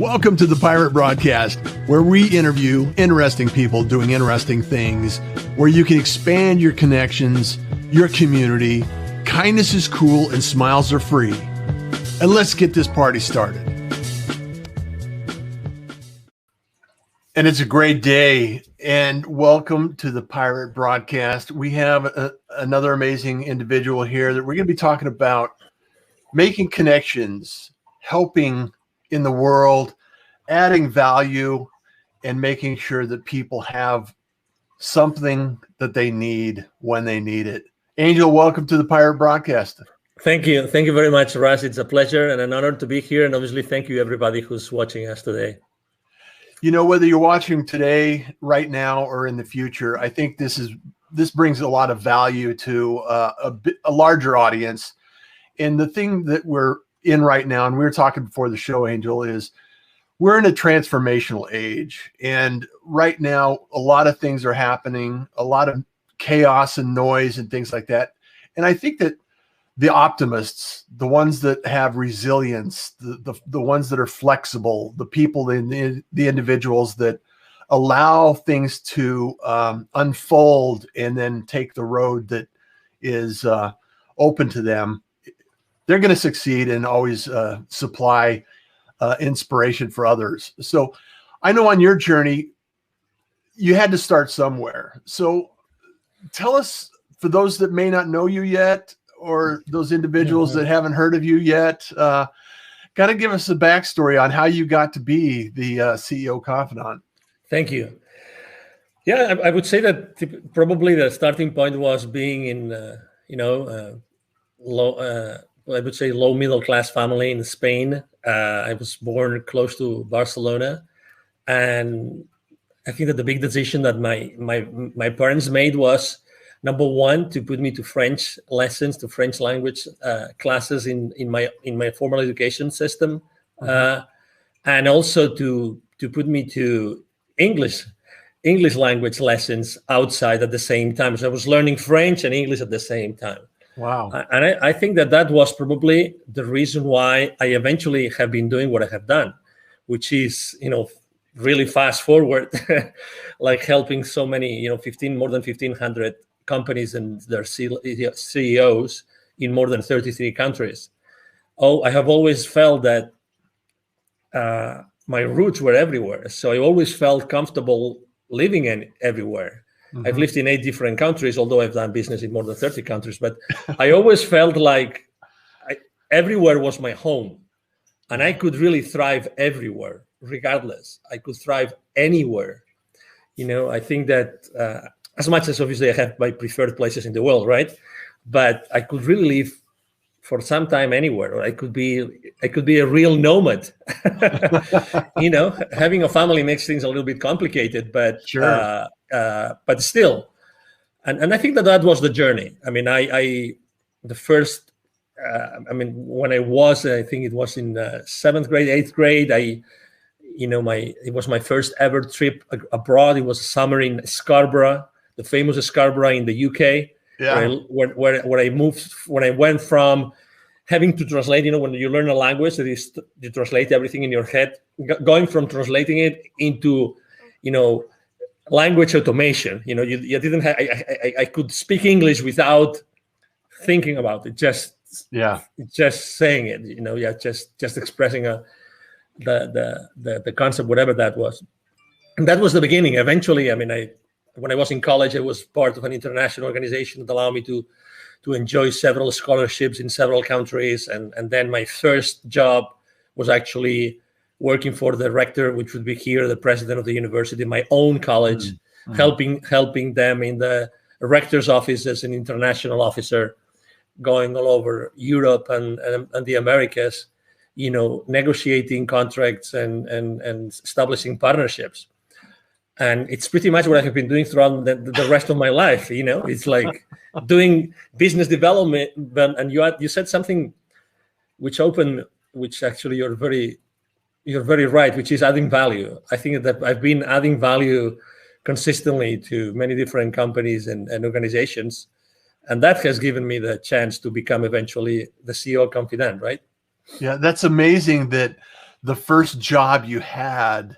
Welcome to the Pirate Broadcast, where we interview interesting people doing interesting things, where you can expand your connections, your community. Kindness is cool and smiles are free. And let's get this party started. And it's a great day, and welcome to the Pirate Broadcast. We have another amazing individual here that we're going to be talking about making connections, helping in the world, adding value, and making sure that people have something that they need when they need it. Angel, welcome to the Pirate Broadcast. Thank you. Thank you very much, Russ. It's a pleasure and an honor to be here. And obviously, thank you, everybody who's watching us today. You know, whether you're watching today, right now, or in the future, I think this brings a lot of value to a larger audience. And the thing that we're in right now, and we were talking before the show, Angel, is we're in a transformational age. And right now, a lot of things are happening, a lot of chaos and noise and things like that. And I think that the optimists, the ones that have resilience, the ones that are flexible, the people, the individuals that allow things to unfold and then take the road that is open to them, they're going to succeed and always supply inspiration for others. So I know on your journey, you had to start somewhere. So tell us, for those that may not know you yet, or those individuals that haven't heard of you yet, got to give us a backstory on how you got to be the CEO Confidant. Thank you. Yeah, I would say that probably the starting point was being in, low middle class family in Spain. I was born close to Barcelona, and I think that the big decision that my parents made was, number one, to put me to French lessons, to French language classes in my formal education system, and also to put me to English language lessons outside at the same time. So I was learning French and English at the same time. Wow. And I think that was probably the reason why I eventually have been doing what I have done, which is, really fast forward, like helping so many, more than 1,500 companies and their CEOs in more than 33 countries. I have always felt that my roots were everywhere. So I always felt comfortable living everywhere. Mm-hmm. I've lived in 8 different countries, although I've done business in more than 30 countries. But I always felt like everywhere was my home. And I could really thrive everywhere, regardless. I could thrive anywhere. I think that as much as obviously I have my preferred places in the world, right? But I could really live for some time anywhere, or I could be a real nomad. Having a family makes things a little bit complicated, but sure. But still, and I think that was the journey. I mean, when I was, I think it was in 7th grade, 8th grade, it was my first ever trip abroad. It was a summer in Scarborough, the famous Scarborough in the UK. Yeah. Where I moved, when I went from having to translate, when you learn a language, that is, you translate everything in your head, going from translating it into, language automation. You didn't have. I could speak English without thinking about it. Just saying it. Just expressing the concept, whatever that was. And that was the beginning. Eventually, when I was in college, I was part of an international organization that allowed me to enjoy several scholarships in several countries. And then my first job was actually working for the rector, which would be here, the president of the university, my own college, helping them in the rector's office as an international officer, going all over Europe and the Americas, negotiating contracts and establishing partnerships. And it's pretty much what I have been doing throughout the rest of my life. It's like doing business development. And you said something which actually you're very right, which is adding value. I think that I've been adding value consistently to many different companies and organizations. And that has given me the chance to become eventually the CEO Confidant, right? Yeah, that's amazing that the first job you had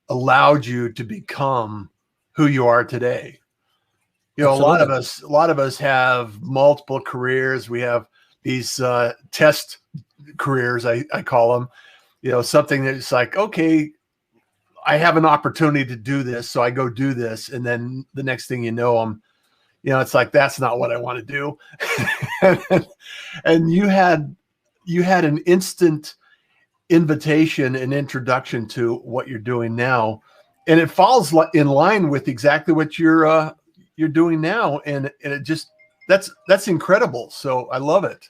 allowed you to become who you are today. You know, Absolutely. a lot of us have multiple careers. We have these test careers, I call them. You know, something that's like, okay, I have an opportunity to do this, so I go do this, and then the next thing you know, it's like, that's not what I want to do. And you had an instant invitation and introduction to what you're doing now, and it falls in line with exactly what you're doing now, and it just that's incredible. So I love it.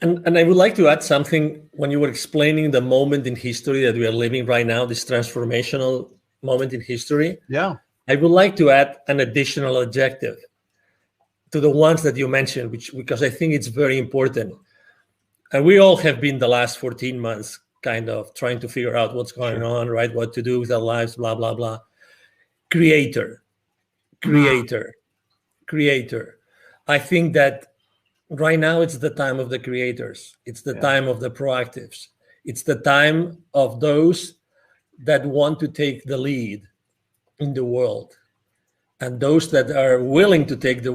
And I would like to add something when you were explaining the moment in history that we are living right now, this transformational moment in history. Yeah. I would like to add an additional adjective to the ones that you mentioned, because I think it's very important. And we all have been the last 14 months kind of trying to figure out what's going on, right? What to do with our lives, blah, blah, blah. Creator. I think that right now it's the time of the creators. It's the time of the proactives. It's the time of those that want to take the lead in the world, and those that are willing to take the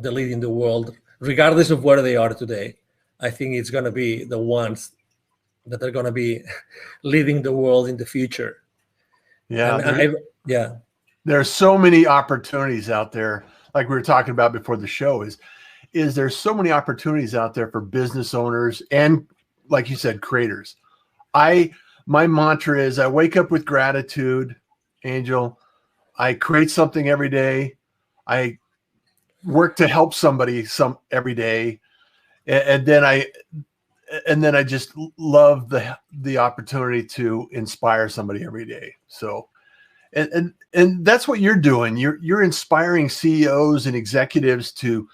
lead in the world, regardless of where they are today. I think it's going to be the ones that are going to be leading the world in the future. Yeah. There are so many opportunities out there. Like we were talking about before the show, is there's so many opportunities out there for business owners and, like you said, creators. My mantra is I wake up with gratitude, Angel. I create something every day. I work to help somebody every day. And then I just love the opportunity to inspire somebody every day. So, and that's what you're doing. You're inspiring CEOs and executives to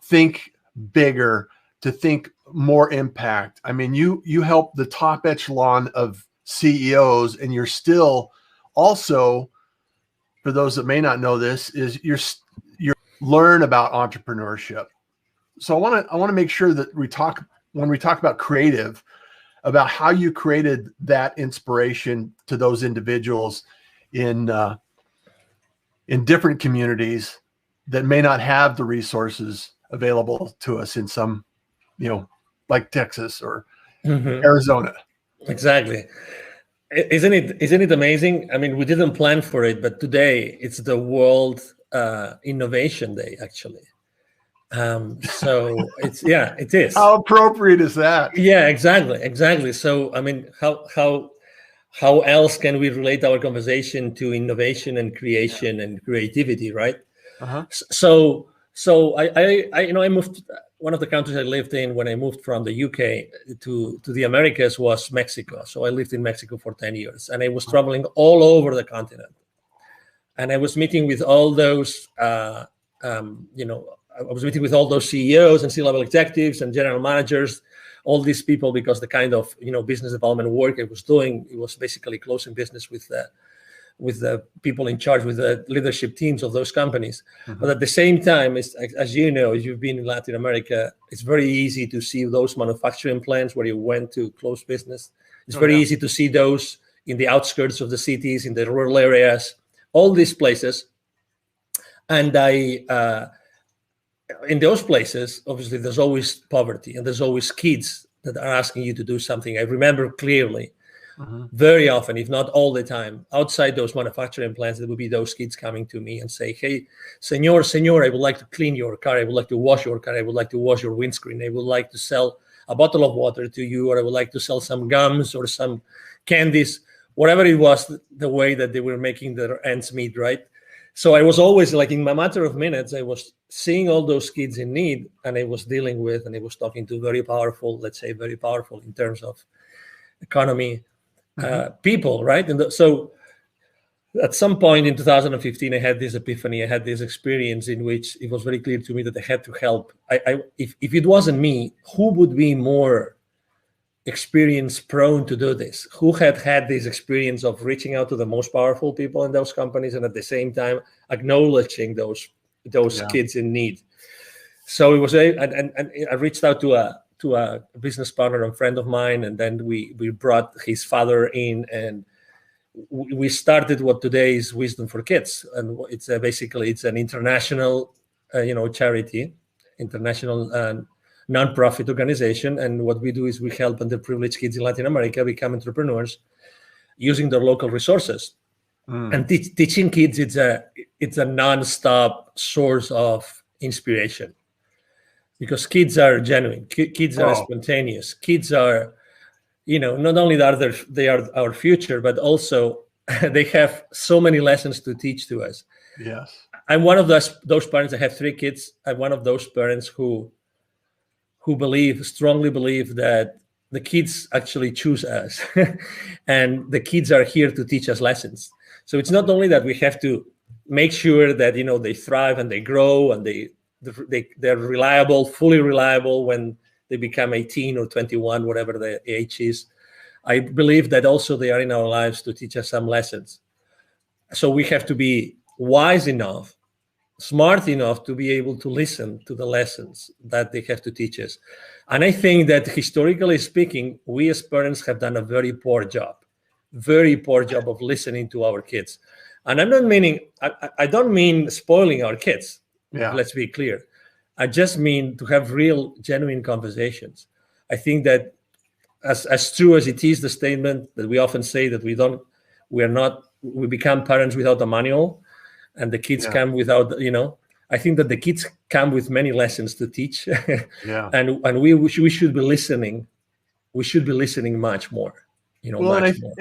think bigger, to think more impact. I mean, you help the top echelon of CEOs, and you're still also, for those that may not know this, is you're learn about entrepreneurship. So I want to make sure that when we talk about creative, about how you created that inspiration to those individuals in different communities that may not have the resources available to us in some, like Texas or Arizona. Exactly. Isn't it amazing? I mean, we didn't plan for it, but today it's the World Innovation Day, actually. So it is. How appropriate is that? Yeah, exactly. So, I mean, how else can we relate our conversation to innovation and creation and creativity, right? Uh-huh. So I moved. One of the countries I lived in when I moved from the UK to the Americas was Mexico. So I lived in Mexico for 10 years, and I was traveling all over the continent. And I was meeting with all those, I was meeting with all those CEOs and C-level executives and general managers, all these people, because the kind of business development work I was doing, it was basically closing business with the people in charge, with the leadership teams of those companies. Mm-hmm. But at the same time, as you know, as you've been in Latin America, it's very easy to see those manufacturing plants where you went to close business. It's very easy to see those in the outskirts of the cities, in the rural areas, all these places. And in those places, obviously, there's always poverty, and there's always kids that are asking you to do something. I remember clearly, very often, if not all the time, outside those manufacturing plants, there would be those kids coming to me and say, "Hey, senor, I would like to clean your car. I would like to wash your car. I would like to wash your windscreen. I would like to sell a bottle of water to you, or I would like to sell some gums or some candies," whatever it was, the way that they were making their ends meet, right? So I was always, like, in a matter of minutes, I was seeing all those kids in need, and I was dealing with, and I was talking to very powerful in terms of economy, people, right? And so at some point in 2015, I had this epiphany. I had this experience in which it was very clear to me that I had to help. If it wasn't me, who would be more experience prone to do this? Who had this experience of reaching out to the most powerful people in those companies, and at the same time acknowledging those kids in need? So it was and I reached out to to a business partner and friend of mine, and then we brought his father in, and we started what today is Wisdom for Kids, and it's basically it's an international charity, international non-profit organization. And what we do is we help underprivileged kids in Latin America become entrepreneurs using their local resources. And teaching kids, it's a non-stop source of inspiration, because kids are genuine, kids are spontaneous, kids are, not only are they are our future, but also they have so many lessons to teach to us. Yes. I'm one of those parents. I have 3 kids. I'm one of those parents who strongly believe that the kids actually choose us and the kids are here to teach us lessons. So it's not only that we have to make sure that, they thrive and they grow and they're reliable, fully reliable when they become 18 or 21, whatever the age is. I believe that also they are in our lives to teach us some lessons. So we have to be wise enough, smart enough to be able to listen to the lessons that they have to teach us. And I think that historically speaking, we as parents have done a very poor job of listening to our kids. And I'm not meaning, I don't mean spoiling our kids. Yeah. Let's be clear. I just mean to have real, genuine conversations. I think that as true as it is, the statement that we often say that we become parents without a manual, and the kids come without, I think that the kids come with many lessons to teach. And we should be listening. We should be listening much more, much more.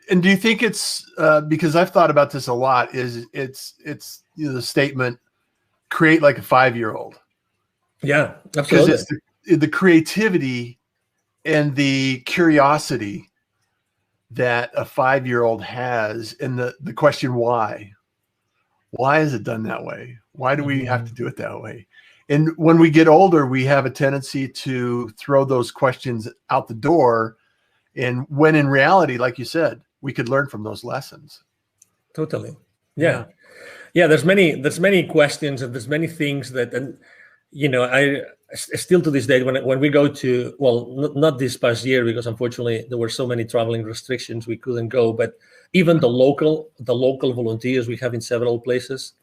And do you think it's because I've thought about this a lot, it's the statement, create like a 5-year-old. Yeah, absolutely. Because it's the creativity and the curiosity that a 5-year-old has, and the question why is it done that way? Why do we have to do it that way? And when we get older, we have a tendency to throw those questions out the door, and when in reality, like you said, we could learn from those lessons. Totally. Yeah. There's many questions, and there's many things that, and I still to this day, when we go to, not this past year, because unfortunately there were so many traveling restrictions, we couldn't go, but even the local volunteers we have in several places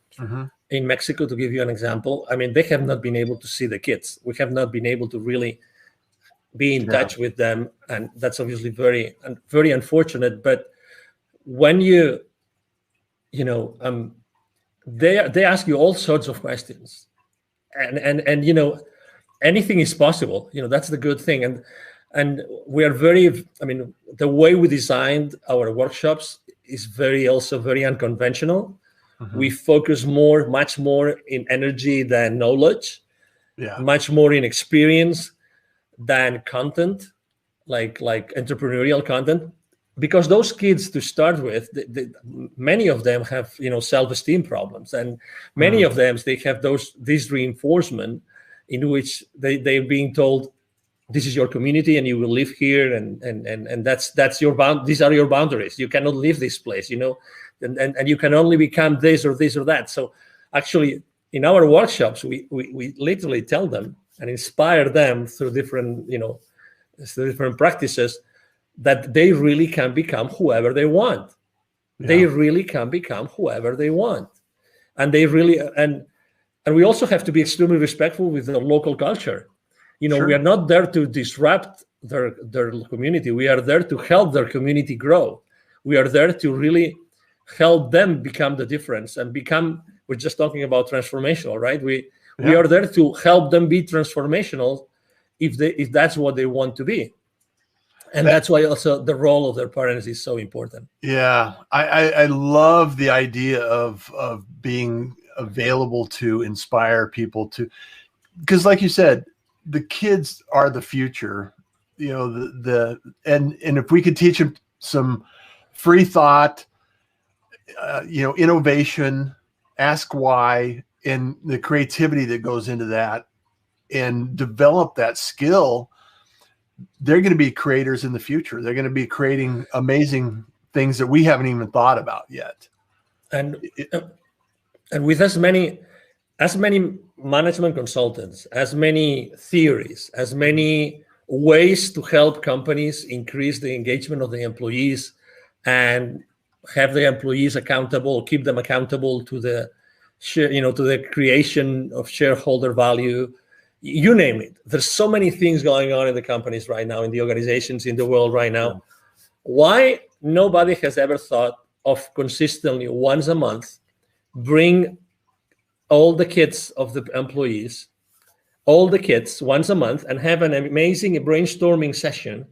in Mexico, to give you an example, I mean, they have not been able to see the kids. We have not been able to really be in touch with them, and that's obviously very, very unfortunate. But when they ask you all sorts of questions, and anything is possible. That's the good thing, and we are very. I mean, the way we designed our workshops is also very unconventional. We focus much more in energy than knowledge, much more in experience than content, like entrepreneurial content, because those kids, to start with, many of them have self-esteem problems, and many of them, they have this reinforcement in which they're being told, this is your community and you will live here, and that's your these are your boundaries. You cannot leave this place, and you can only become this or this or that. So actually, in our workshops, we literally tell them and inspire them through different practices that they really can become whoever they want. They really can become whoever they want, and they really and we also have to be extremely respectful with the local culture. We are not there to disrupt their community. We are there to help their community grow. We are there to really help them become the difference and become. We're just talking about transformational, right? We are there to help them be transformational if that's what they want to be. And that's why also the role of their parents is so important. Yeah, I love the idea of being available to inspire people to, because like you said, the kids are the future. And if we could teach them some free thought, innovation, ask why, and the creativity that goes into that, and develop that skill, they're going to be creators in the future. They're going to be creating amazing things that we haven't even thought about yet. And with as many, as many management consultants, as many theories, as many ways to help companies increase the engagement of the employees and have the employees accountable, keep them accountable to the to the creation of shareholder value. You name it. There's so many things going on in the companies right now, in the organizations, in the world right now. Yeah. Why nobody has ever thought of consistently once a month bring all the kids of the employees, all the kids once a month, and have an amazing brainstorming session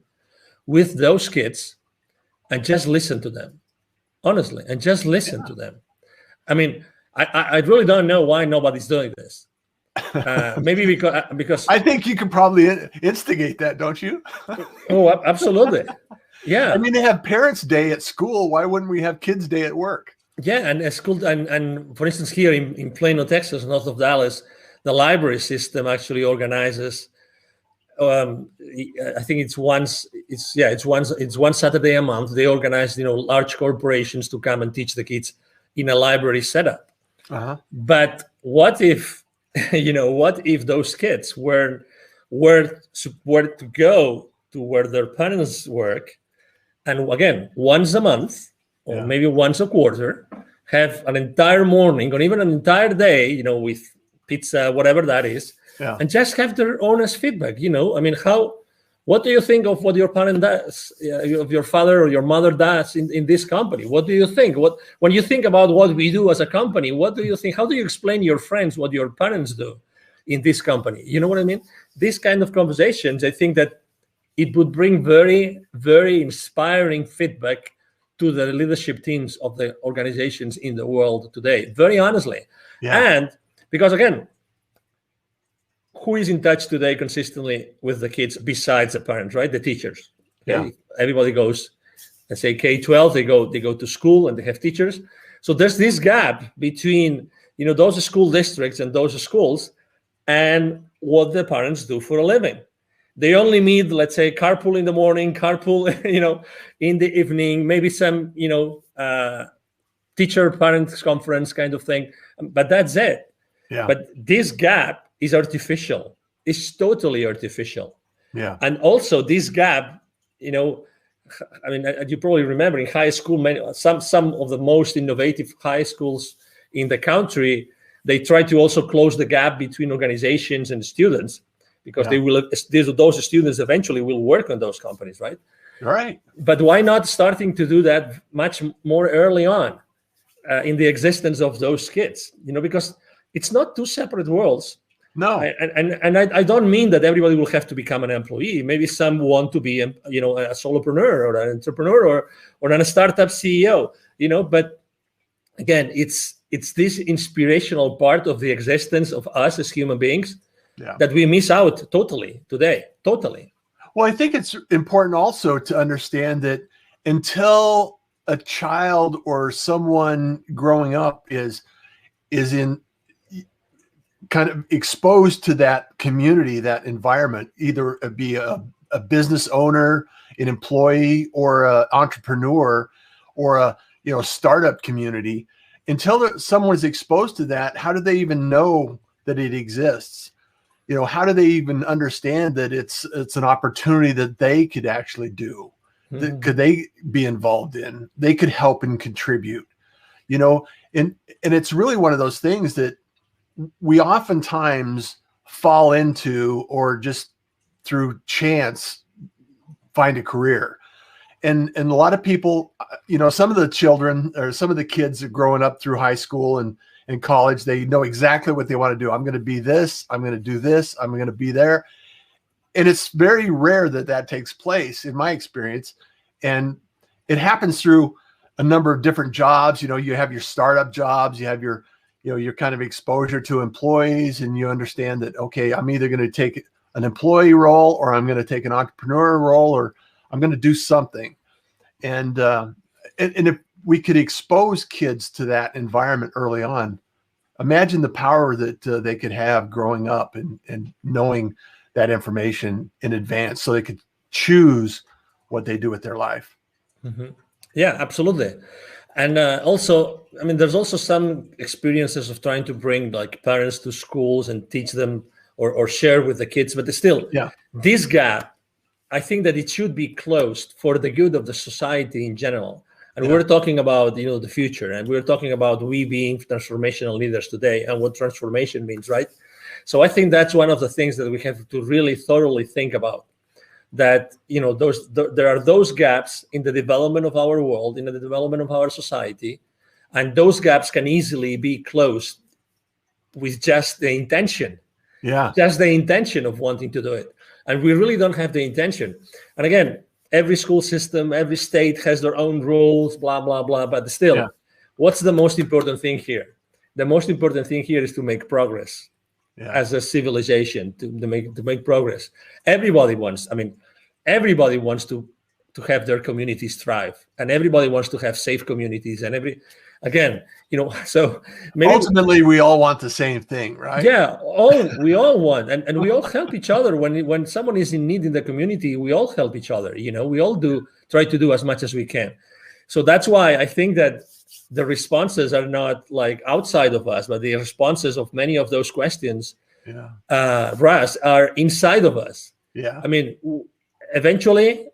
with those kids and just listen to them, honestly, and just listen to them. I mean, I really don't know why nobody's doing this. Maybe because I think you could probably instigate that, don't you? Oh, absolutely. Yeah. I mean, they have Parents' Day at school. Why wouldn't we have Kids' Day at work? Yeah, and at school, and for instance, here in Plano, Texas, north of Dallas, the library system actually organizes. I think it's one Saturday a month. They organize, large corporations to come and teach the kids in a library setup. Uh-huh. But what if, what if those kids were to go to where their parents work, and again, once a month or maybe once a quarter, have an entire morning or even an entire day, with pizza, whatever that is, and just have their honest feedback. I mean, what do you think of what your parent does, of your father or your mother does in this company? What do you think? When you think about what we do as a company, what do you think? How do you explain to your friends what your parents do in this company? You know what I mean? These kind of conversations, I think that it would bring very, very inspiring feedback to the leadership teams of the organizations in the world today, very honestly. Yeah. And because, again, who is in touch today consistently with the kids besides the parents, right? The teachers. Okay? Yeah. Everybody goes, let's say K-12, they go to school and they have teachers. So there's this gap between, those school districts and those schools and what the parents do for a living. They only meet, let's say, carpool in the morning, carpool, in the evening, maybe some, teacher parents conference kind of thing. But that's it. Yeah. But this gap is artificial. It's totally artificial. Yeah. And also this gap, you probably remember in high school, some of the most innovative high schools in the country, they try to also close the gap between organizations and students, because those students eventually will work on those companies, right? Right. But why not starting to do that much more early on in the existence of those kids? Because it's not two separate worlds. No. And I don't mean that everybody will have to become an employee. Maybe some want to be, a solopreneur or an entrepreneur or a startup CEO. But again, it's this inspirational part of the existence of us as human beings. Yeah. That we miss out totally today. Totally. Well, I think it's important also to understand that until a child or someone growing up is in kind of exposed to that community, that environment, either be a business owner, an employee, or an entrepreneur, or a startup community, until someone's exposed to that, how do they even know that it exists? How do they even understand that it's an opportunity that they could actually do? Mm-hmm. That could they be involved in? They could help and contribute, and it's really one of those things that we oftentimes fall into, or just through chance find a career. And a lot of people, some of the children or some of the kids are growing up through high school and college, they know exactly what they want to do. I'm going to be this, I'm going to do this, I'm going to be there. And it's very rare that takes place in my experience. And it happens through a number of different jobs. You have your startup jobs, you have your kind of exposure to employees, and you understand that, okay, I'm either going to take an employee role, or I'm going to take an entrepreneur role, or I'm going to do something. And if we could expose kids to that environment early on, imagine the power that they could have growing up and knowing that information in advance, so they could choose what they do with their life. Mm-hmm. Yeah, absolutely. And also, I mean, there's also some experiences of trying to bring like parents to schools and teach them or share with the kids. But still, this gap, I think that it should be closed for the good of the society in general. And we're talking about, the future, and we're talking about we being transformational leaders today and what transformation means, right? So I think that's one of the things that we have to really thoroughly think about. That there are those gaps in the development of our world, in the development of our society, and those gaps can easily be closed with just the intention, just the intention of wanting to do it. And we really don't have the intention. And again, every school system, every state has their own rules, blah blah blah. But still, what's the most important thing here? The most important thing here is to make progress. As a civilization, to make progress. Everybody wants to have their communities thrive, and everybody wants to have safe communities. And so maybe ultimately we all want the same thing, right? We all want, and we all help each other. When someone is in need in the community, we all help each other. We all try to do as much as we can. So that's why I think that the responses are not like outside of us, but the responses of many of those questions, Russ, are inside of us. I mean, eventually,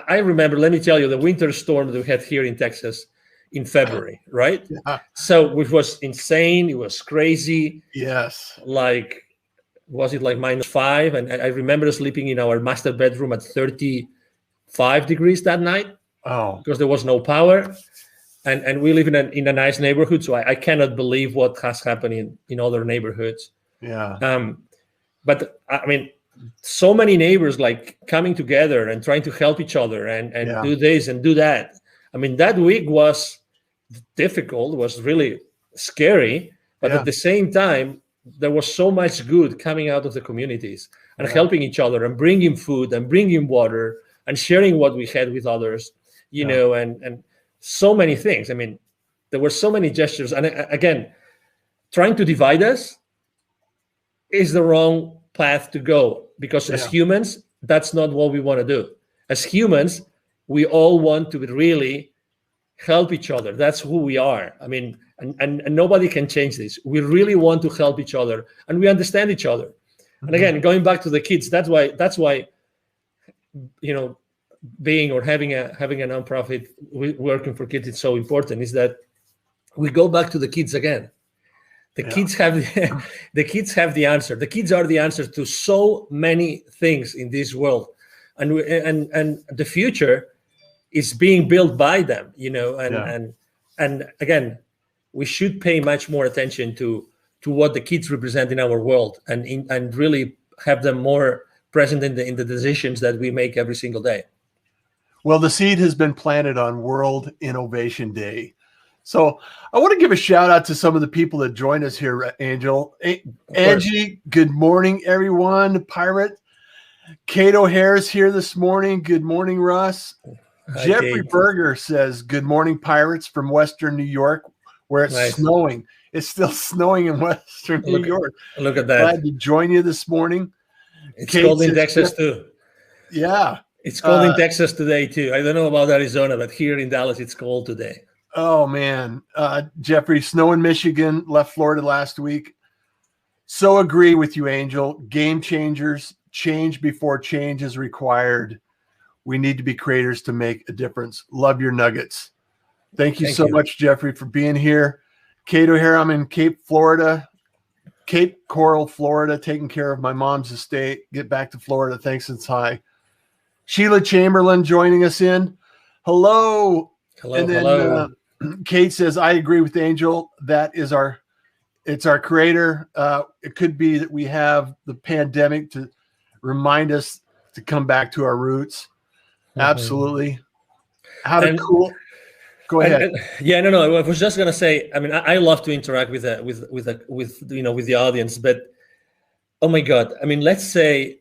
I remember, let me tell you, the winter storm that we had here in Texas in February, right? So which was insane. It was crazy. Like, was it like -5? And I remember sleeping in our master bedroom at 35 degrees that night. Because there was no power. And we live in a nice neighborhood, so I cannot believe what has happened in other neighborhoods. But I mean, so many neighbors like coming together and trying to help each other and do this and do that. I mean, that week was difficult, was really scary, but at the same time, there was so much good coming out of the communities and helping each other and bringing food and bringing water and sharing what we had with others, and so many things. I mean, there were so many gestures. And again, trying to divide us is the wrong path to go, because as humans, that's not what we want to do. As humans, we all want to really help each other. That's who we are. I mean, and nobody can change this. We really want to help each other, and we understand each other. And again, going back to the kids, that's why being or having a nonprofit working for kids is so important, is that we go back to the kids again. The kids have the kids have the answer. The kids are the answer to so many things in this world, and the future is being built by them. And again, we should pay much more attention to what the kids represent in our world, and really have them more present in the decisions that we make every single day. Well, the seed has been planted on World Innovation Day. So I want to give a shout out to some of the people that joined us here, Angel. Angie, good morning, everyone. Pirate. Kate O'Hare's here this morning. Good morning, Russ. Hi, Jeffrey Kate. Berger says, good morning, Pirates, from Western New York, where it's snowing. It's still snowing in Western New York. Look at that. Glad to join you this morning. It's cold in Texas too. Yeah. It's cold in Texas today too. I don't know about Arizona, but here in Dallas, it's cold today. Oh, man. Jeffrey, snow in Michigan, left Florida last week. So agree with you, Angel. Game changers, change before change is required. We need to be creators to make a difference. Love your nuggets. Thank you so much, Jeffrey, for being here. Kate O'Hare, I'm in Cape Coral, Florida, taking care of my mom's estate. Get back to Florida. Thanks, it's high. Sheila Chamberlain joining us in. Hello. Hello. Kate says, I agree with Angel. It's our creator. It could be that we have the pandemic to remind us to come back to our roots. Absolutely. Go ahead. No. I was just gonna say. I mean, I love to interact with the audience, but oh my God! I mean, let's say,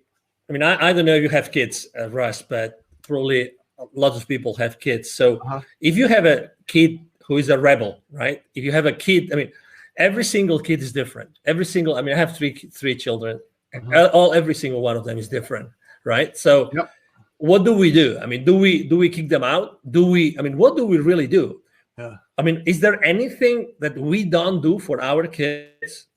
I don't know if you have kids, Russ, but probably a lot of people have kids. So if you have a kid who is a rebel, right? If you have a kid, every single kid is different. I have three children. Every single one of them is different, right? So. What do we do? Do we kick them out? What do we really do? Yeah. I mean, is there anything that we don't do for our kids?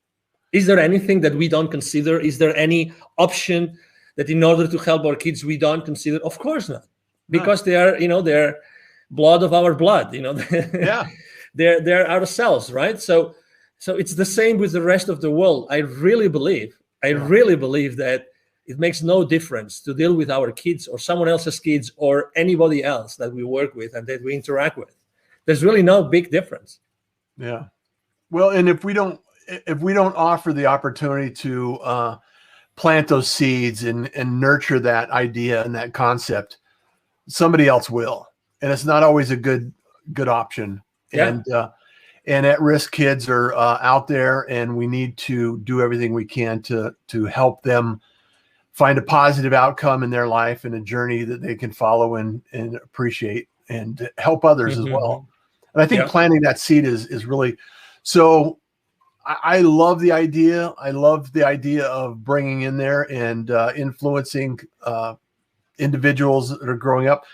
Is there anything that we don't consider? Is there any option that in order to help our kids we don't consider? Of course not, because they are, they're blood of our blood, Yeah. they're ourselves, right? So it's the same with the rest of the world. I really believe that it makes no difference to deal with our kids or someone else's kids or anybody else that we work with and that we interact with. There's really no big difference. Yeah. Well, and if we don't offer the opportunity to plant those seeds and nurture that idea and that concept, somebody else will. And it's not always a good option. Yeah. And at-risk kids are out there, and we need to do everything we can to help them find a positive outcome in their life and a journey that they can follow and appreciate and help others as well. And I think planting that seed is really so. I love the idea. I love the idea of bringing in there and influencing individuals that are growing up.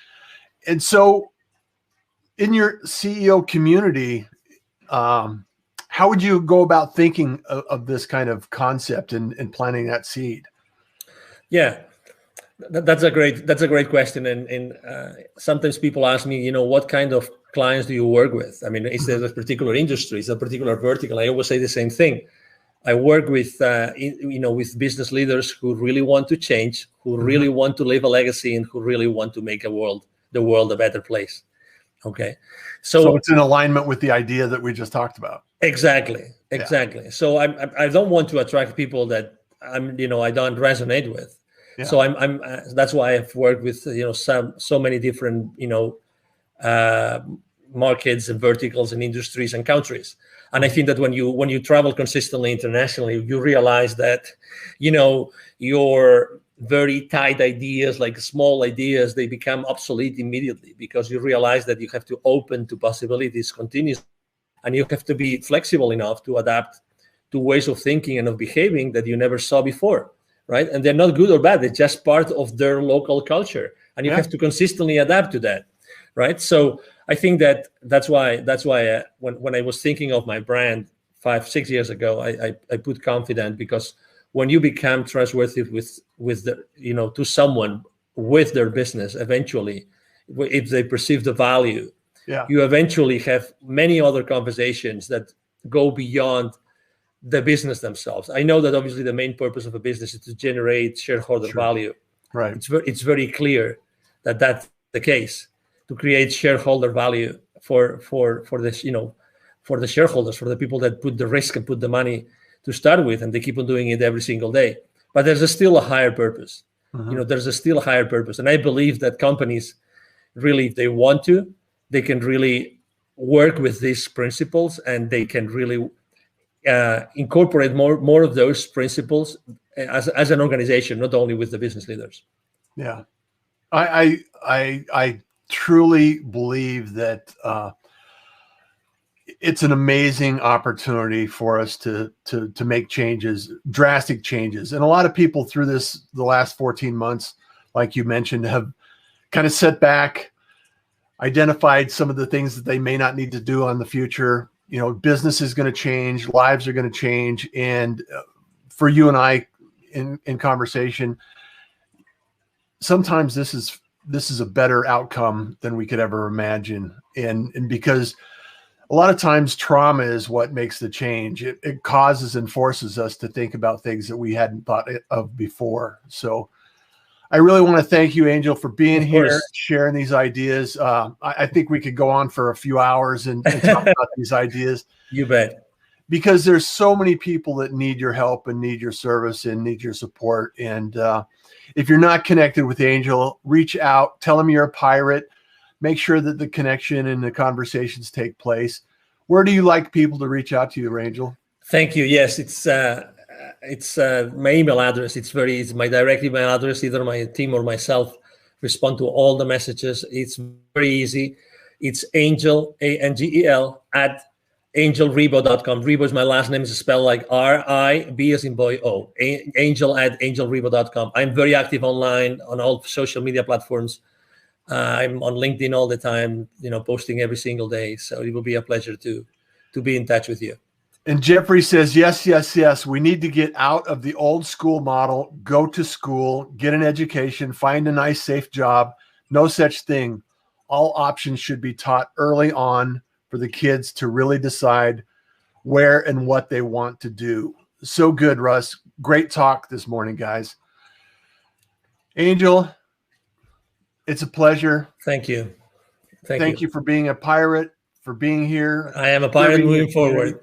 And so in your CEO community, how would you go about thinking of this kind of concept and planting that seed? Yeah, that's a great question. And sometimes people ask me, what kind of clients do you work with? I mean, is there a particular industry, is there a particular vertical? I always say the same thing. I work with, with business leaders who really want to change, who really want to leave a legacy, and who really want to make the world a better place. Okay. So it's in alignment with the idea that we just talked about. Exactly. Yeah. So I don't want to attract people that I don't resonate with. Yeah. So that's why I've worked with, so many different, markets and verticals and industries and countries. And I think that when you travel consistently internationally, you realize that, your very tight ideas, like small ideas, they become obsolete immediately, because you realize that you have to open to possibilities continuously, and you have to be flexible enough to adapt to ways of thinking and of behaving that you never saw before, right? And they're not good or bad. They're just part of their local culture, and you have to consistently adapt to that, right? So I think that's why when I was thinking of my brand 5-6 years ago, I put Confidant, because when you become trustworthy with the, to someone with their business, eventually, if they perceive the value, you eventually have many other conversations that go beyond the business themselves. I know that obviously the main purpose of a business is to generate shareholder value. Right. It's very clear that that's the case, to create shareholder value for this, for the shareholders, for the people that put the risk and put the money to start with, and they keep on doing it every single day. But there's still a higher purpose. There's still a higher purpose. And I believe that companies really, if they want to, they can really work with these principles, and they can really incorporate more of those principles as an organization, not only with the business leaders. Yeah, I truly believe that it's an amazing opportunity for us to make changes, drastic changes. And a lot of people through the last 14 months, like you mentioned, have kind of set back, identified some of the things that they may not need to do on the future. Business is going to change, lives are going to change. And for you and I in conversation, sometimes this is a better outcome than we could ever imagine. And because a lot of times trauma is what makes the change. It causes and forces us to think about things that we hadn't thought of before. So I really want to thank you, Angel, for being here, sharing these ideas. I think we could go on for a few hours and talk about these ideas. You bet. Because there's so many people that need your help and need your service and need your support. And if you're not connected with Angel, reach out, tell him you're a pirate. Make sure that the connection and the conversations take place. Where do you like people to reach out to you, Angel? Thank you. Yes, it's my email address. It's my direct email address. Either my team or myself respond to all the messages. It's very easy. It's Angel, ANGEL, at angelribo.com. Ribo is my last name. It's spelled like R-I-B as in boy O. Angel at angelribo.com. I'm very active online on all social media platforms. I'm on LinkedIn all the time, posting every single day. So it will be a pleasure to be in touch with you. And Jeffrey says, yes, yes, yes. We need to get out of the old school model, go to school, get an education, find a nice, safe job. No such thing. All options should be taught early on for the kids to really decide where and what they want to do. So good, Russ. Great talk this morning, guys. Angel, it's a pleasure. Thank you. Thank you for being a pirate, for being here. I am a pirate moving forward.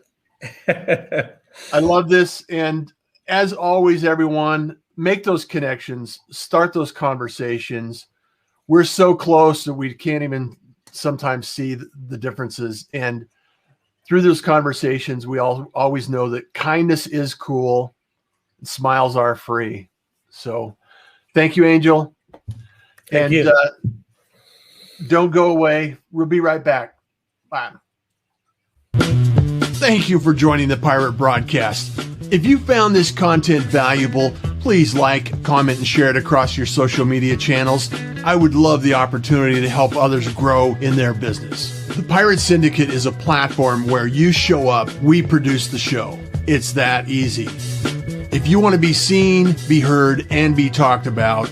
I love this. And as always, everyone, make those connections, start those conversations. We're so close that we can't even sometimes see the differences. And through those conversations, we always know that kindness is cool. And smiles are free. So thank you, Angel. Thank you. Don't go away. We'll be right back. Bye. Thank you for joining the Pirate Broadcast. If you found this content valuable, please like, comment, and share it across your social media channels. I would love the opportunity to help others grow in their business. The Pirate Syndicate is a platform where you show up, we produce the show. It's that easy. If you want to be seen, be heard, and be talked about,